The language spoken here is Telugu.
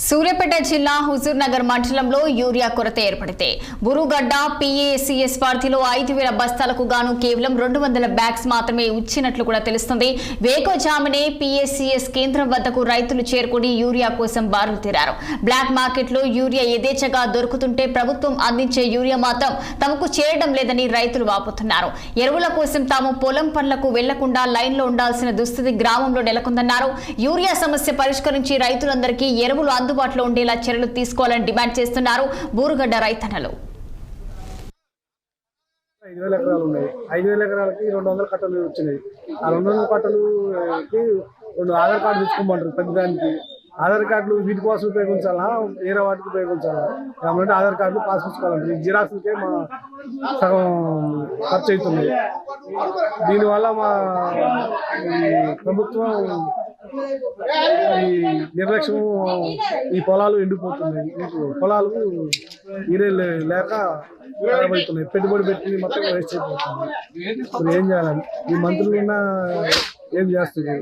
సూర్యాపేట జిల్లా హుజూర్ నగర్ మండలంలో యూరియా కొరత ఏర్పడితే బురుగడ్డ పీఏసీఎస్ పార్టీలో 5,000 బస్తాలకు గాను కేవలం 200 బ్యాగ్స్ మాత్రమే ఇచ్చినట్లు కూడా తెలుస్తుంది. వేకోజామునే పీఏసీఎస్ కేంద్రం వద్దకు రైతులు చేరుకుని యూరియా కోసం బారులు తీరారు. బ్లాక్ మార్కెట్లో యూరియా యథేచ్ఛగా దొరుకుతుంటే ప్రభుత్వం అందించే యూరియా మాత్రం తమకు చేరడం లేదని రైతులు వాపోతున్నారు. ఎరువుల కోసం తాము పొలం పనులకు వెళ్లకుండా లైన్లో ఉండాల్సిన దుస్థితి గ్రామంలో నెలకొందన్నారు. యూరియా సమస్య పరిష్కరించి రైతులందరికీ ఎరువులు అందుబాటులో ఉండేలా చర్యలు తీసుకోవాలని డిమాండ్ చేస్తున్నారు బూరుగడ్డ రైతన్నలు. 5,000 ఎకరాలు ఉన్నాయి. 5,000 ఎకరాలకి 200 కట్టలు వచ్చినాయి. ఆ 200 కట్టలుకి 2 ఆధార్ కార్డు తెచ్చుకోమంటారు. ప్రతిదానికి ఆధార్ కార్డులు వీటి కోసం ఉపయోగించాలా, వేరే వాటికి ఉపయోగించాలా? ఏమంటే ఆధార్ కార్డులు పాస్ పుచ్చుకోవాలంటే జిరాక్స్లకే మా సగం ఖర్చు అవుతుంది. దీనివల్ల మా ప్రభుత్వం ఈ నిర్లక్ష్యం, ఈ పొలాలు ఎండిపోతున్నాయి. పొలాలు నీరే లేక ఖరాబవుతున్నాయి. పెట్టుబడి పెట్టి మొత్తం వేస్ట్ అయిపోతుంది. ఇప్పుడు ఏం చేయాలని ఈ మంత్రులు ఏం చేస్తుంది?